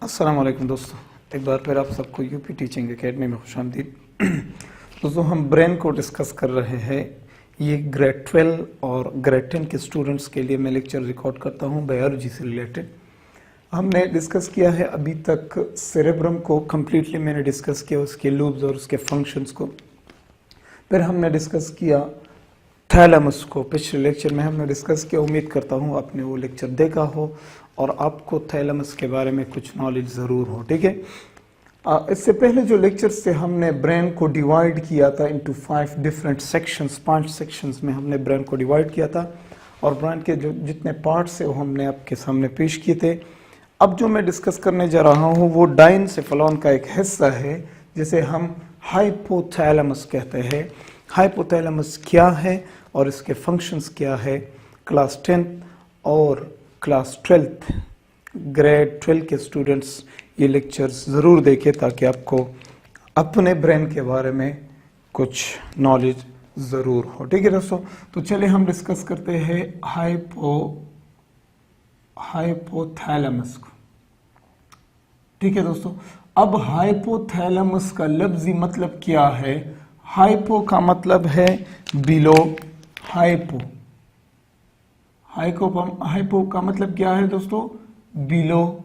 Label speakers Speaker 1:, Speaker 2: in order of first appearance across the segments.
Speaker 1: अस्सलाम वालेकुम दोस्तों, एक बार फिर आप सबको यूपी टीचिंग एकेडमी में खुशामदीद। दोस्तों, हम ब्रेन को डिस्कस कर रहे हैं। ये ग्रेड 12 और ग्रेड 10 के स्टूडेंट्स के लिए मैं लेक्चर रिकॉर्ड करता हूँ बायोलॉजी से रिलेटेड। हमने डिस्कस किया है अभी तक सेरेब्रम को कम्प्लीटली मैंने डिस्कस किया, उसके लूब्स और उसके फंक्शंस को। फिर हमने डिस्कस किया थैलेमस को, पिछले लेक्चर में हमने डिस्कस किया। उम्मीद करता हूँ आपने वो लेक्चर देखा हो और आपको थैलेमस के बारे में कुछ नॉलेज ज़रूर हो। ठीक है, इससे पहले जो लेक्चर्स से हमने ब्रेन को डिवाइड किया था इनटू 5 डिफरेंट सेक्शंस, 5 सेक्शंस में हमने ब्रेन को डिवाइड किया था और ब्रेन के जो जितने पार्ट्स है वो हमने आपके सामने पेश किए थे। अब जो मैं डिस्कस करने जा रहा हूँ वो डाइनसेफेलॉन का एक हिस्सा है जिसे हम हाइपोथैलेमस कहते हैं। हाइपोथैलेमस क्या है और इसके फंक्शंस क्या है, क्लास 10th और क्लास 12th ग्रेड 12 के स्टूडेंट्स ये लेक्चर्स ज़रूर देखें ताकि आपको अपने ब्रेन के बारे में कुछ नॉलेज ज़रूर हो। ठीक है दोस्तों, तो चलिए हम डिस्कस करते हैं हाइपोथैलेमस को। ठीक है दोस्तों, अब हाइपोथैलेमस का लफ्जी मतलब क्या है? हाइपो का मतलब है बिलो, हाइपो का मतलब क्या है दोस्तों? बिलो।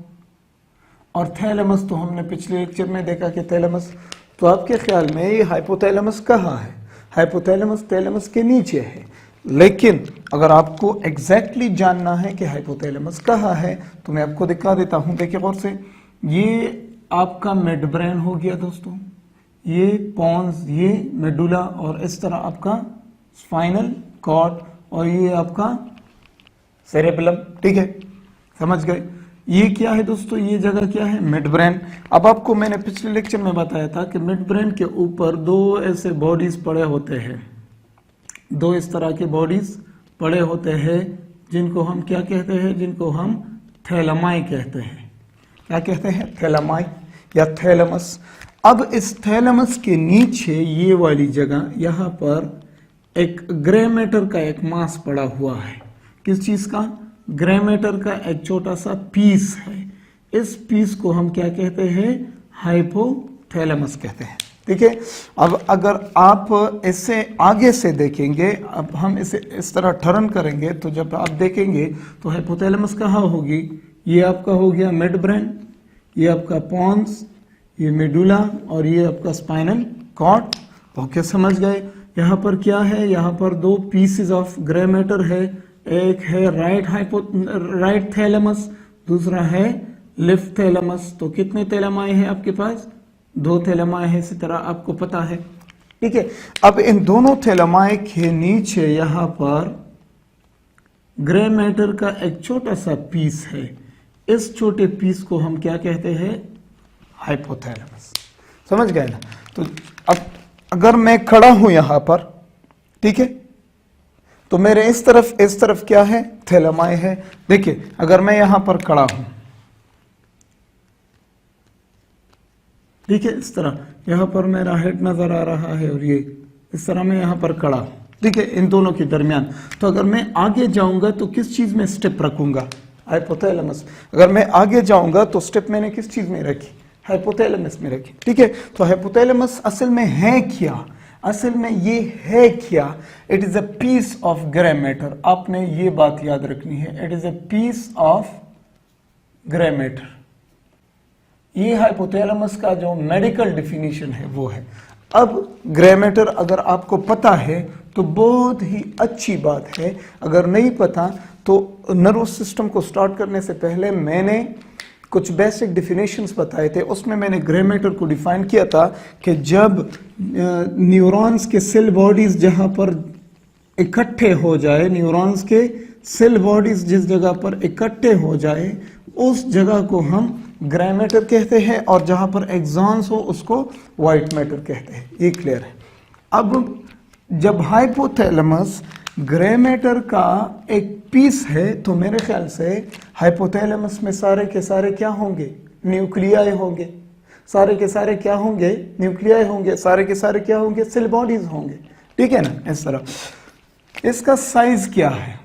Speaker 1: और थैलेमस तो हमने पिछले लेक्चर में देखा कि थैलेमस, तो आपके ख्याल में ये हाइपोथैलेमस कहाँ है? हाइपोथैलेमस थैलेमस के नीचे है, लेकिन अगर आपको एग्जैक्टली जानना है कि हाइपोथैलेमस कहाँ है तो मैं आपको दिखा देता हूँ। देखिए गौर से, ये आपका मिड ब्रेन हो गया दोस्तों, ये पॉन्स, ये मेडुला और इस तरह आपका स्पाइनल कॉर्ड और ये आपका सेरेबेलम। ठीक है, समझ गए? ये क्या है दोस्तों? ये जगह क्या है? Mid brain. अब आपको मैंने पिछले लेक्चर में बताया था कि मिड ब्रेन के ऊपर 2 ऐसे बॉडीज पड़े होते हैं, 2 इस तरह के बॉडीज पड़े होते हैं जिनको हम क्या कहते हैं? जिनको हम थैलेमाई कहते हैं। क्या कहते हैं? थैलेमाई या थैलेमस। अब इस थैलेमस के नीचे ये वाली जगह, यहाँ पर एक ग्रे मैटर का एक मास पड़ा हुआ है। किस चीज का? ग्रे मैटर का एक छोटा सा पीस है। इस पीस को हम क्या कहते हैं? हाइपोथैलेमस कहते हैं। ठीक है, अब अगर आप इसे आगे से देखेंगे, अब हम इसे इस तरह टर्न करेंगे तो जब आप देखेंगे तो हाइपोथैलेमस कहाँ होगी? ये आपका हो गया मिड ब्रेन, ये आपका पॉन्स, ये मेडुला और ये आपका स्पाइनल कॉर्ड। ओके, समझ गए? यहाँ पर क्या है? यहाँ पर 2 पीसेस ऑफ ग्रे मैटर है। एक है राइट थैलेमस, दूसरा है लेफ्ट थैलेमस। तो कितने थैलेमाई है आपके पास? 2 थैलेमाई है, इसी तरह आपको पता है। ठीक है, अब इन दोनों थैलेमाई के नीचे यहाँ पर ग्रे मैटर का एक छोटा सा पीस है। इस छोटे पीस को हम क्या कहते हैं? हाइपोथैलेमस। समझ गए ना? तो अब अगर मैं खड़ा हूं यहां पर, ठीक है, तो मेरे इस तरफ क्या है? थैलेमाई है। देखिए, अगर मैं यहां पर खड़ा हूं, ठीक है, इस तरह यहां पर मेरा हेड नजर आ रहा है और ये इस तरह मैं यहां पर खड़ा हूं, ठीक है, इन दोनों के दरमियान। तो अगर मैं आगे जाऊंगा तो किस चीज में स्टेप रखूंगा? हाइपोथैलेमस। अगर मैं आगे जाऊंगा तो स्टेप मैंने किस चीज में रखी? हाइपोथैलेमस में रखी। ठीक है, तो हाइपोथैलेमस असल में है क्या? असल में ये है क्या? It is a piece of grey matter. आपने ये बात याद रखनी है, it is a piece of grey matter. ये हाइपोथैलेमस का जो मेडिकल डिफिनीशन है वो है। अब ग्रे मैटर अगर आपको पता है तो बहुत ही अच्छी बात है, अगर नहीं पता तो नर्वस सिस्टम को स्टार्ट करने से पहले मैंने कुछ बेसिक डिफिनेशंस बताए थे। उसमें मैंने ग्रे मैटर को डिफाइन किया था कि जब न्यूरॉन्स के सेल बॉडीज जहां पर इकट्ठे हो जाए, न्यूरॉन्स के सेल बॉडीज जिस जगह पर इकट्ठे हो जाए उस जगह को हम ग्रे मैटर कहते हैं, और जहां पर एक्सॉन्स हो उसको व्हाइट मैटर कहते हैं। ये क्लियर है? अब जब हाइपोथैलेमस ग्रे मैटर का एक पीस है तो मेरे ख्याल से हाइपोथैलेमस में सारे के सारे क्या होंगे? न्यूक्लियाई होंगे। सारे के सारे क्या होंगे? न्यूक्लियाई होंगे। सारे के सारे क्या होंगे? सेल बॉडीज होंगे। ठीक है ना? इस तरह। इसका साइज क्या है?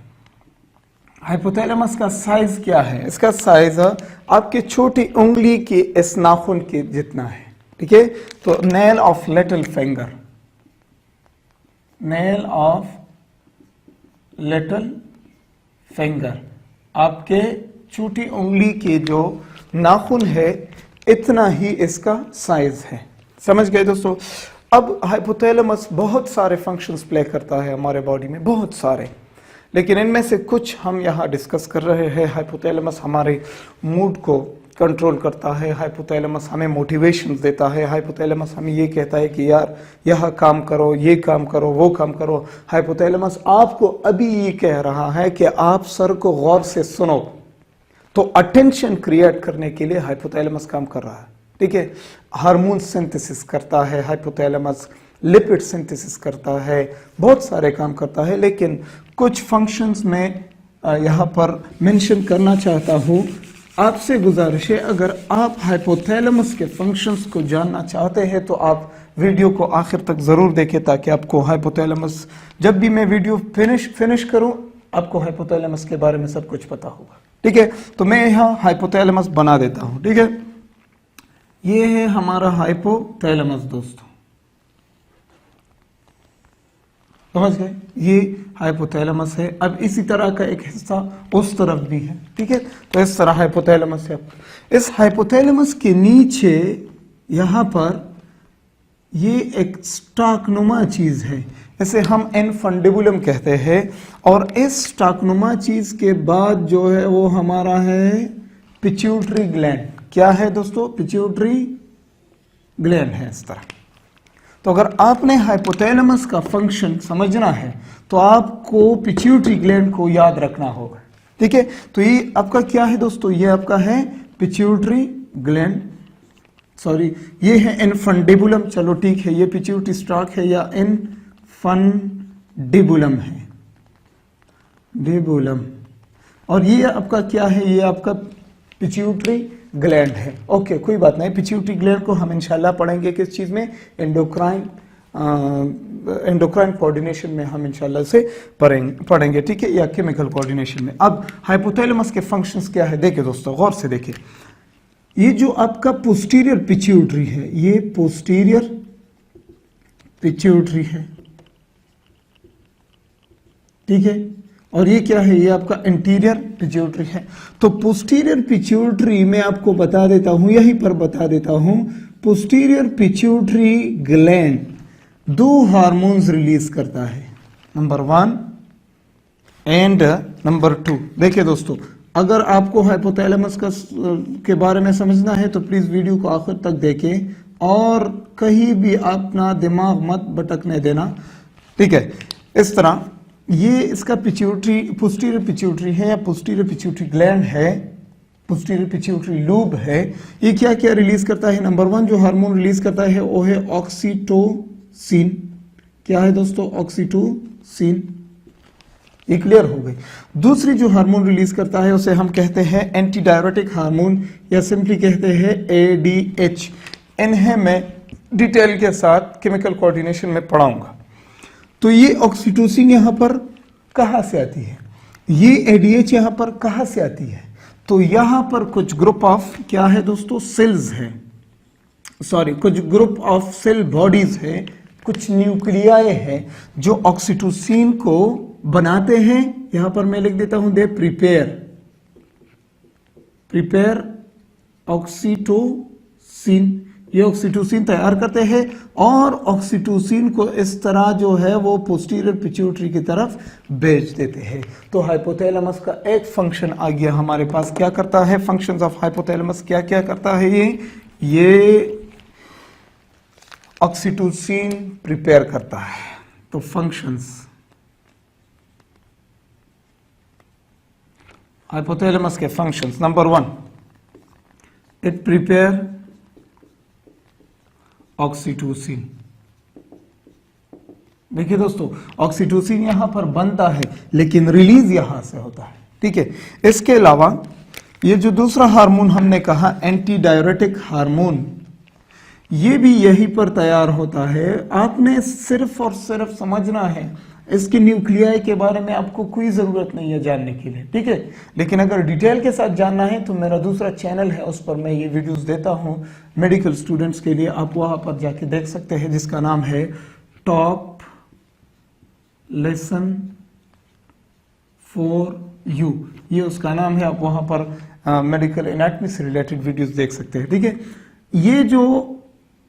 Speaker 1: हाइपोथैलेमस का साइज क्या है? इसका साइज आपके छोटी उंगली के इस नाखून के जितना है, ठीक है। तो nail of little finger, nail of little finger, आपके छोटी उंगली के जो नाखून है इतना ही इसका साइज है। समझ गए दोस्तों? अब हाइपोथैलेमस बहुत सारे फंक्शंस प्ले करता है हमारे बॉडी में, बहुत सारे, लेकिन इनमें से कुछ हम यहाँ डिस्कस कर रहे हैं। हाइपोथैलेमस हमारे मूड को कंट्रोल करता है, हाइपोथैलेमस हमें मोटिवेशन देता है, हाइपोथैलेमस हमें ये कहता है कि यार यह काम करो, ये काम करो, वो काम करो। हाइपोथैलेमस आपको अभी ये कह रहा है कि आप सर को गौर से सुनो, तो अटेंशन क्रिएट करने के लिए हाइपोथैलेमस काम कर रहा है, ठीक है। हार्मोन सिंथेसिस करता है हाइपोथैलेमस, लिपिड सिंथेसिस करता है, बहुत सारे काम करता है, लेकिन कुछ फंक्शंस में यहाँ पर मेंशन करना चाहता हूँ। आपसे गुजारिश है, अगर आप हाइपोथैलेमस के फंक्शंस को जानना चाहते हैं तो आप वीडियो को आखिर तक ज़रूर देखें, ताकि आपको हाइपोथैलेमस, जब भी मैं वीडियो फिनिश करूँ, आपको हाइपोथैलेमस के बारे में सब कुछ पता होगा, ठीक है। तो मैं यहाँ हाइपोथैलेमस बना देता हूँ, ठीक है। ये है हमारा हाइपोथैलेमस दोस्तों, समझ गए? ये हाइपोथैलेमस है। अब इसी तरह का एक हिस्सा उस तरफ भी है, ठीक है। तो इस तरह हाइपोथैलेमस है। इस हाइपोथैलेमस के नीचे यहाँ पर ये एक स्टाकनुमा चीज है, इसे हम इनफंडिबुलम कहते हैं। और इस स्टाकनुमा चीज के बाद जो है वो हमारा है पिट्यूटरी ग्लैंड। क्या है दोस्तों? पिट्यूटरी ग्लैंड है इस तरह। तो अगर आपने हाइपोथैलेमस का फंक्शन समझना है तो आपको पिट्यूटरी ग्लैंड को याद रखना होगा, ठीक है। तो ये आपका क्या है दोस्तों? ये आपका है पिट्यूटरी ग्लैंड, सॉरी ये है इनफंडिबुलम, चलो ठीक है, ये पिट्यूटरी स्टाक है या इनफंडिबुलम है, डिबुलम। और ये आपका क्या है? ये आपका पिट्यूटरी ग्लैंड है। ओके, कोई बात नहीं। पिट्यूटरी ग्लैंड को हम इंशाल्लाह पढ़ेंगे किस चीज में? एंडोक्राइन कोऑर्डिनेशन में हम इंशाल्लाह से पढ़ेंगे, ठीक है, या केमिकल कोऑर्डिनेशन में। अब हाइपोथैलेमस के फंक्शंस क्या है देखिए दोस्तों, गौर से देखिए। ये जो आपका पोस्टीरियर पिट्यूटरी है, ये पोस्टीरियर पिट्यूटरी है, ठीक है। और ये क्या है? ये आपका इंटीरियर पिट्यूटरी है। तो पोस्टीरियर पिट्यूटरी में आपको बता देता हूं, यहीं पर बता देता हूं, पोस्टीरियर पिट्यूटरी ग्लैंड दो हार्मोन्स रिलीज करता है, नंबर 1 एंड नंबर 2। देखिए दोस्तों, अगर आपको हाइपोथैलेमस के बारे में समझना है तो प्लीज वीडियो को आखिर तक देखें और कहीं भी अपना दिमाग मत भटकने देना, ठीक है। इस तरह ये इसका पिट्यूटरी, पोस्टीरियर पिट्यूटरी है या पोस्टीरियर पिट्यूटरी ग्लैंड है, पोस्टीरियर पिट्यूटरी लूब है। ये क्या क्या रिलीज करता है? नंबर 1 जो हार्मोन रिलीज करता है वो है ऑक्सीटोसिन। क्या है दोस्तों? ऑक्सीटोसिन। ये क्लियर हो गई। दूसरी जो हार्मोन रिलीज करता है उसे हम कहते हैं एंटी डायरेटिक हार्मोन या सिंपली कहते हैं ADH। इन्हें मैं डिटेल के साथ केमिकल कोऑर्डिनेशन में पढ़ाऊंगा। तो ये ऑक्सीटोसिन यहां पर कहां से आती है? ये ADH यहां पर कहां से आती है? तो यहां पर कुछ ग्रुप ऑफ क्या है दोस्तों? सेल्स है, सॉरी कुछ ग्रुप ऑफ सेल बॉडीज है, कुछ न्यूक्लियाई है जो ऑक्सीटोसिन को बनाते हैं। यहां पर मैं लिख देता हूं, दे प्रिपेयर ऑक्सीटोसिन। ये ऑक्सीटोसिन तैयार करते हैं और ऑक्सीटोसिन को इस तरह जो है वो पोस्टीरियर पिट्यूटरी की तरफ भेज देते हैं। तो हाइपोथैलेमस का एक फंक्शन आ गया हमारे पास। क्या करता है? फंक्शंस ऑफ हाइपोथैलेमस क्या क्या करता है? ये ऑक्सीटोसिन प्रिपेयर करता है। तो फंक्शंस हाइपोथैलेमस के functions, number 1 it prepare oxytocin. देखिए दोस्तों, ऑक्सीटोसिन यहां पर बनता है लेकिन रिलीज यहां से होता है, ठीक है। इसके अलावा ये जो दूसरा हार्मोन हमने कहा एंटी डायरेटिक हार्मोन, ये भी यहीं पर तैयार होता है। आपने सिर्फ और सिर्फ समझना है इसके न्यूक्लियाई के बारे में आपको कोई ज़रूरत नहीं है जानने के लिए, ठीक है। लेकिन अगर डिटेल के साथ जानना है तो मेरा दूसरा चैनल है, उस पर मैं ये वीडियोस देता हूँ मेडिकल स्टूडेंट्स के लिए, आप वहाँ पर जाके देख सकते हैं, जिसका नाम है टॉप लेसन फॉर यू, ये उसका नाम है। आप वहाँ पर मेडिकल एनाटॉमी से रिलेटेड वीडियोस देख सकते हैं, ठीक है। ये जो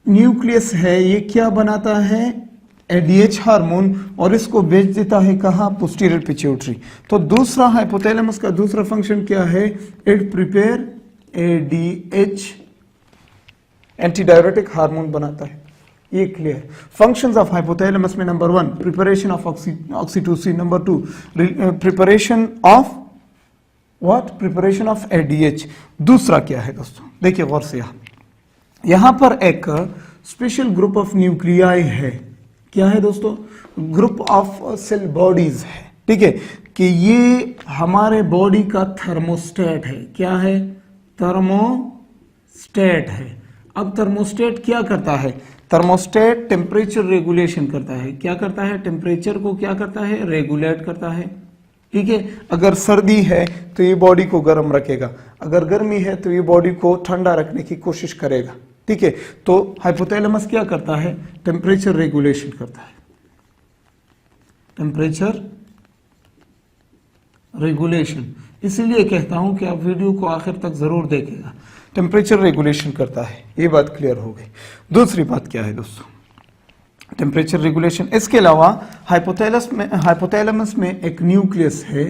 Speaker 1: न्यूक्लियस है ये क्या बनाता है, एडीएच हार्मोन, और इसको भेज देता है कहाँ, पोस्टीरियर पिट्यूटरी। तो दूसरा हाइपोथैलेमस का दूसरा फंक्शन क्या है, it prepare ADH anti diuretic hormone बनाता है, ये क्लियर। फंक्शंस ऑफ हाइपोथैलेमस में number 1 preparation of oxytocin, number 2 preparation of what, preparation of ADH. दूसरा क्या है दोस्तों, देखिए गौर से, यहां पर एक स्पेशल ग्रुप ऑफ न्यूक्लियाई है, क्या है दोस्तों, ग्रुप ऑफ सेल बॉडीज है, ठीक है, कि ये हमारे बॉडी का थर्मोस्टेट है, क्या है, थर्मोस्टेट है। अब थर्मोस्टेट क्या करता है, थर्मोस्टेट टेम्परेचर रेगुलेशन करता है, क्या करता है, टेम्परेचर को क्या करता है, रेगुलेट करता है, ठीक है। अगर सर्दी है तो ये बॉडी को गर्म रखेगा, अगर गर्मी है तो ये बॉडी को ठंडा रखने की कोशिश करेगा, ठीक है। तो हाइपोथैलेमस क्या करता है, टेम्परेचर रेगुलेशन करता है, टेम्परेचर रेगुलेशन। इसीलिए कहता हूं कि आप वीडियो को आखिर तक जरूर देखेगा, टेम्परेचर रेगुलेशन करता है, ये बात क्लियर हो गई। दूसरी बात क्या है दोस्तों, टेम्परेचर रेगुलेशन। इसके अलावा हाइपोथैलेमस में एक न्यूक्लियस है,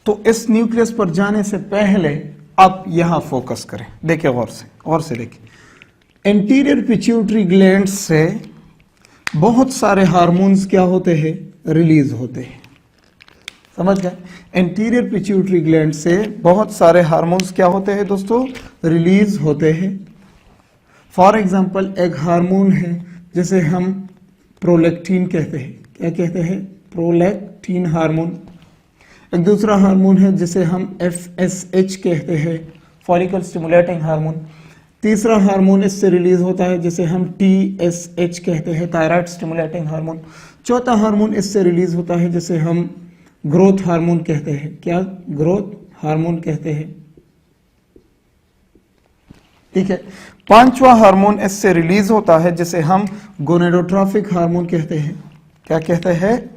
Speaker 1: तो इस न्यूक्लियस पर जाने से पहले आप यहां फोकस करें, देखिए गौर से देखिए। एंटीरियर पिट्यूटरी ग्लैंड से बहुत सारे हार्मोन्स क्या होते हैं, रिलीज होते हैं, समझ गए। एंटीरियर पिट्यूटरी ग्लैंड से बहुत सारे हार्मोन्स क्या होते हैं दोस्तों, रिलीज होते हैं। फॉर एग्जाम्पल एक हार्मोन है जिसे हम प्रोलैक्टिन कहते हैं, क्या कहते हैं, प्रोलैक्टिन हार्मोन। एक दूसरा हार्मोन है जिसे हम FSH कहते हैं, फॉलिकल स्टिमुलेटिंग हार्मोन। तीसरा हार्मोन इससे रिलीज होता है जिसे हम TSH कहते हैं, थायराइड स्टिमुलेटिंग हार्मोन। चौथा हार्मोन इससे रिलीज होता है जिसे हम ग्रोथ हार्मोन कहते हैं, क्या, ग्रोथ हार्मोन कहते हैं, ठीक है। पांचवा हार्मोन इससे रिलीज होता है जिसे हम गोनेडोट्रोफिक हार्मोन कहते हैं, क्या कहते हैं,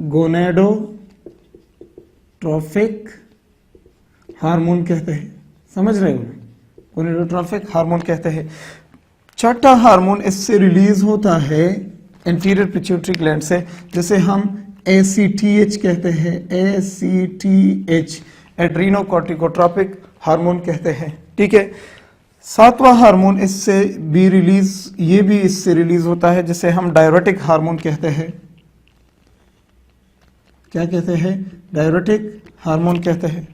Speaker 1: गोनेडोट्रोफिक हार्मोन कहते हैं, समझ रहे हो, गोनेडोट्रोफिक हार्मोन कहते हैं। छठा हार्मोन इससे रिलीज होता है एंटीरियर पिट्यूटरी ग्लैंड से, जिसे हम ACTH कहते हैं, ACTH एड्रीनोकॉर्टिकोट्रोपिक हार्मोन कहते हैं, ठीक है। सातवां हार्मोन इससे भी रिलीज, ये भी इससे रिलीज होता है जिसे हम डायरेटिक हार्मोन कहते हैं, क्या कहते हैं, डायरेटिक हार्मोन कहते हैं,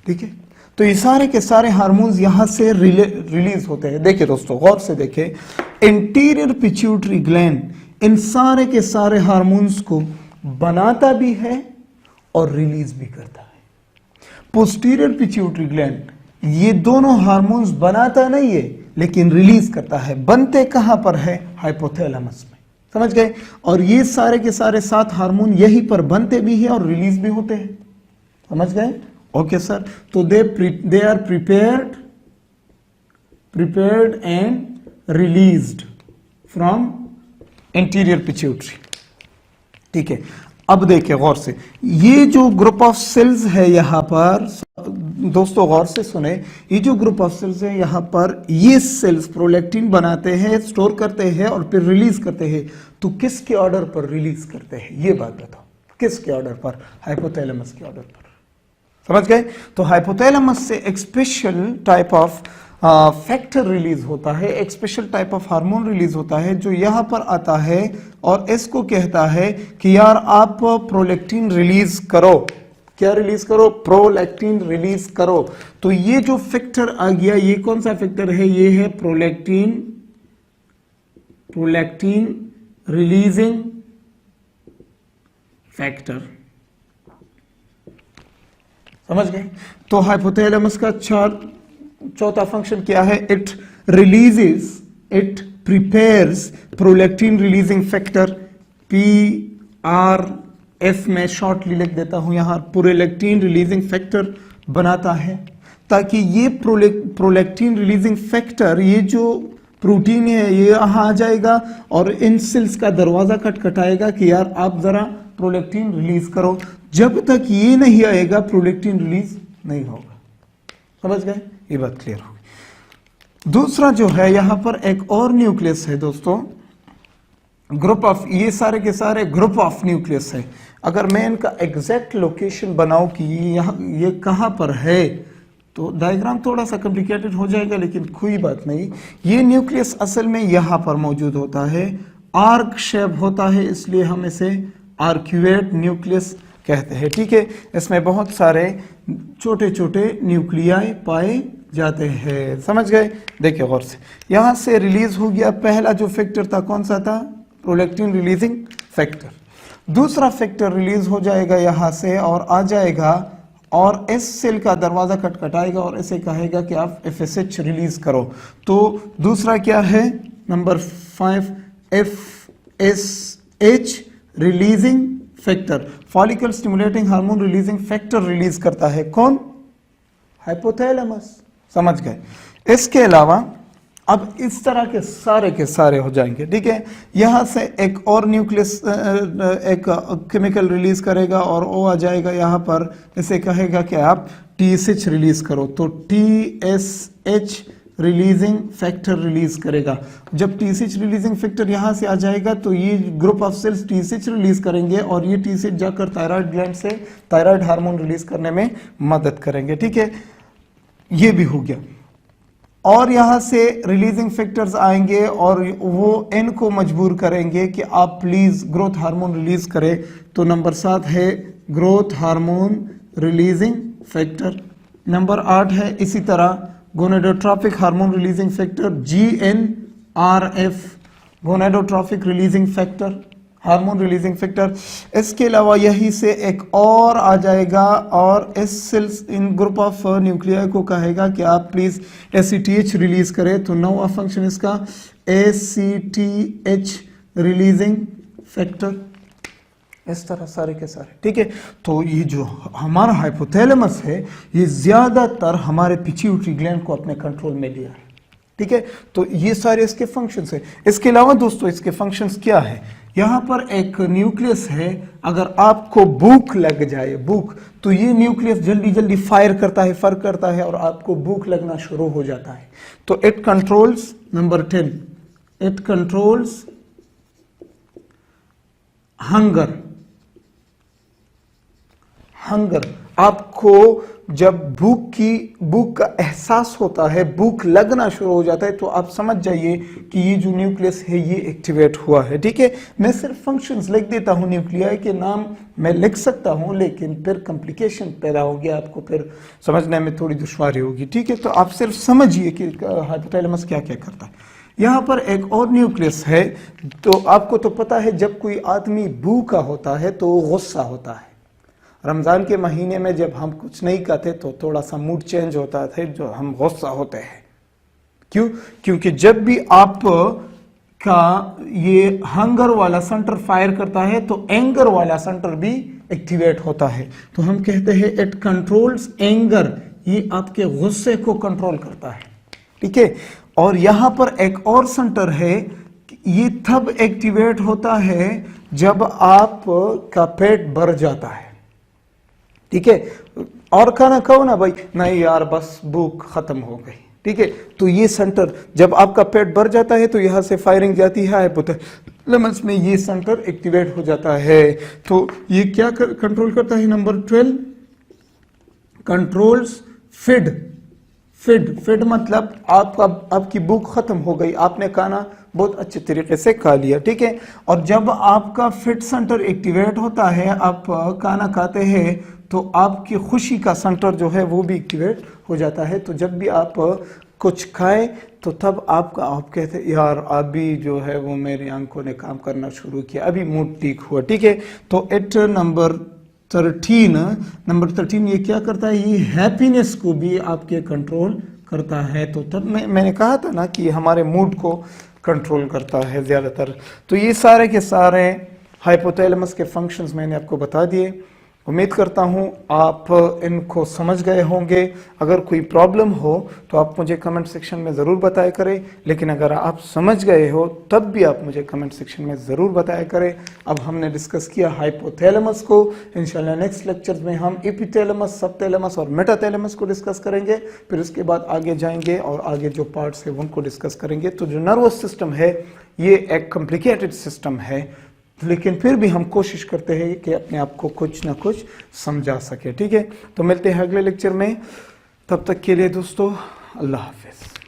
Speaker 1: ठीक है। तो ये सारे के सारे हार्मोन्स यहां से रिलीज होते हैं। देखिए दोस्तों गौर से देखिए, एंटीरियर पिट्यूटरी ग्लैंड इन सारे के सारे हार्मोन्स को बनाता भी है और रिलीज भी करता है। पोस्टीरियर पिट्यूटरी ग्लैंड ये दोनों हार्मोन्स बनाता नहीं है लेकिन रिलीज करता है। बनते कहां पर है, हाइपोथैलेमस में, समझ गए। और ये सारे के सारे 7 हार्मोन यहीं पर बनते भी हैं और रिलीज भी होते हैं, समझ गए। ओके सर, तो they are prepared and released from anterior pituitary, ठीक है। अब देखिए गौर से, ये जो ग्रुप ऑफ सेल्स है यहां पर, दोस्तों गौर से सुने, ये जो ग्रुप ऑफ सेल्स है यहां पर, ये सेल्स प्रोलैक्टिन बनाते हैं, स्टोर करते हैं और फिर रिलीज करते हैं। तो किसके ऑर्डर पर रिलीज करते हैं, ये बात बताओ, किसके ऑर्डर पर, हाइपोथैलेमस के ऑर्डर पर, समझ गए। तो हाइपोथैलेमस से एक special type of factor release होता है, एक special type of hormone release होता है जो यहां पर आता है और इसको कहता है कि यार आप प्रोलैक्टिन रिलीज करो, क्या रिलीज करो, प्रोलैक्टिन रिलीज करो। तो ये जो फैक्टर आ गया, ये कौन सा फैक्टर है, ये है प्रोलैक्टिन रिलीजिंग फैक्टर, समझ गए। तो हाइपोथैलेमस का चौथा फंक्शन क्या है, it prepares prolactin releasing factor, PRF में शॉर्टली लिख देता हूं यहां, प्रोलैक्टिन रिलीजिंग फैक्टर बनाता है, ताकि ये प्रोलैक्टिन रिलीजिंग फैक्टर, ये जो प्रोटीन है ये यहां आ जाएगा और इन सेल्स का दरवाजा खटखटाएगा कि यार आप जरा प्रोलैक्टिन रिलीज करो। जब तक ये नहीं आएगा प्रोलैक्टिन रिलीज नहीं होगा। समझ गए? ये बात क्लियर होगी। दूसरा जो है यहां पर एक और न्यूक्लियस है दोस्तों, ग्रुप ऑफ, ये सारे के सारे ग्रुप ऑफ न्यूक्लियस है। अगर मैं इनका एग्जैक्ट लोकेशन बनाऊं कि ये कहां पर है, तो डायग्राम थोड़ा सा कॉम्प्लिकेटेड हो जाएगा, लेकिन कोई बात नहीं। ये न्यूक्लियस असल में यहां पर मौजूद होता है, आर्क शेप होता है, इसलिए हम इसे आर्क्यूएट न्यूक्लियस कहते हैं। ठीक है, इसमें बहुत सारे छोटे छोटे न्यूक्लियाई पाए जाते हैं। समझ गए? देखिए गौर से, यहां से रिलीज हो गया पहला जो फैक्टर था, कौन सा था? Prolactin releasing factor. दूसरा फैक्टर रिलीज हो जाएगा यहां से और आ जाएगा और इस सेल का दरवाजा खटखटाएगा और इसे कहेगा कि आप FSH रिलीज करो। तो दूसरा क्या है? Number 5 FSH releasing factor, follicle stimulating hormone releasing factor release करता है। कौन? हाइपोथैलेमस। समझ गए? इसके अलावा अब इस तरह के सारे हो जाएंगे। ठीक है, यहां से एक और न्यूक्लियस एक केमिकल रिलीज करेगा और वो आ जाएगा यहां पर, इसे कहेगा कि आप TSH रिलीज करो। तो TSH रिलीजिंग फैक्टर रिलीज करेगा। जब TSH रिलीजिंग फैक्टर यहां से आ जाएगा तो ये group of cells TSH release करेंगे और ये TSH जाकर थायराइड ग्लैंड से थायराइड हार्मोन रिलीज करने में मदद करेंगे। ठीक है, ये भी हो गया। और यहां से रिलीजिंग फैक्टर्स आएंगे और वो इनको मजबूर करेंगे कि आप प्लीज ग्रोथ हार्मोन रिलीज करें। तो नंबर 7 है growth hormone releasing factor. Number 8 है इसी तरह gonadotropic hormone releasing factor, GnRF, gonadotropic releasing factor, hormone releasing factor. इसके अलावा यही से एक और आ जाएगा और इस cells in group of nuclei को कहेगा कि आप प्लीज ACTH रिलीज करें। तो नौवां फंक्शन इसका ACTH रिलीजिंग फैक्टर। इस तरह सारे के सारे। ठीक है, तो ये जो हमारा हाइपोथैलेमस है ये ज्यादातर हमारे पिट्यूटरी ग्लैंड को अपने कंट्रोल में लिया है। ठीक है, तो ये सारे इसके फंक्शंस है। इसके अलावा दोस्तों इसके फंक्शंस क्या है? यहां पर एक न्यूक्लियस है, अगर आपको भूख लग जाए, भूख, तो ये न्यूक्लियस जल्दी जल्दी फायर करता है और आपको भूख लगना शुरू हो जाता है। तो it controls, number 10, it controls hunger. आपको जब भूख का एहसास होता है, भूख लगना शुरू हो जाता है, तो आप समझ जाइए कि ये जो न्यूक्लियस है ये एक्टिवेट हुआ है। ठीक है, मैं सिर्फ फंक्शंस लिख देता हूं, न्यूक्लियाई के नाम मैं लिख सकता हूं, लेकिन फिर कॉम्प्लिकेशन पैदा हो गया, आपको फिर समझने में थोड़ी दुश्वारी होगी। ठीक है, तो आप सिर्फ समझिए कि हाइपोथैलेमस क्या क्या करता है। यहां पर एक और न्यूक्लियस है। तो आपको तो पता है जब कोई आदमी भूखा होता है तो गुस्सा होता है। रमजान के महीने में जब हम कुछ नहीं खाते तो थोड़ा सा मूड चेंज होता है, जो हम गुस्सा होते हैं। क्यों? क्योंकि जब भी आप का ये हंगर वाला सेंटर फायर करता है तो एंगर वाला सेंटर भी एक्टिवेट होता है। तो हम कहते हैं इट कंट्रोल्स एंगर, ये आपके गुस्से को कंट्रोल करता है। ठीक है, और यहां पर एक और सेंटर है, ये तब एक्टिवेट होता है जब आप का पेट भर जाता है। ठीक है, और खाना खाओ ना भाई, नहीं यार बस भूख खत्म हो गई। ठीक है, तो ये सेंटर जब आपका पेट भर जाता है तो यहां से फायरिंग जाती है हाइपोथैलेमस में, ये सेंटर एक्टिवेट हो जाता है। तो ये क्या कंट्रोल करता है? Number 12 controls feed. फीड मतलब आपकी भूख खत्म हो गई, आपने खाना बहुत अच्छे तरीके से खा लिया। ठीक है, और जब आपका फीड सेंटर एक्टिवेट होता है, आप खाना खाते हैं तो आपकी खुशी का सेंटर जो है वो भी एक्टिवेट हो जाता है। तो जब भी आप कुछ खाए तो तब आप कहते हैं यार अभी जो है वो मेरी आंखों ने काम करना शुरू किया, अभी मूड ठीक हुआ। ठीक है, तो एट नंबर 13 ये क्या करता है? ये हैप्पीनेस को भी आपके कंट्रोल करता है। तो तब मैंने कहा था ना कि हमारे मूड को कंट्रोल करता है ज़्यादातर। तो ये सारे के सारे हाइपोथैलेमस के फंक्शंस मैंने आपको बता दिए। उम्मीद करता हूँ आप इनको समझ गए होंगे। अगर कोई प्रॉब्लम हो तो आप मुझे कमेंट सेक्शन में ज़रूर बताया करें, लेकिन अगर आप समझ गए हो तब भी आप मुझे कमेंट सेक्शन में ज़रूर बताया करें। अब हमने डिस्कस किया हाइपोथैलेमस को। इंशाल्लाह नेक्स्ट लेक्चर में हम एपिथैलेमस, सबथैलेमस और मेटाथैलेमस को डिस्कस करेंगे। फिर उसके बाद आगे जाएंगे और आगे जो पार्ट्स है उनको डिस्कस करेंगे। तो जो नर्वस सिस्टम है ये एक कॉम्प्लिकेटेड सिस्टम है, लेकिन फिर भी हम कोशिश करते हैं कि अपने आप को कुछ ना कुछ समझा सके। ठीक है, तो मिलते हैं अगले लेक्चर में। तब तक के लिए दोस्तों अल्लाह हाफिज़।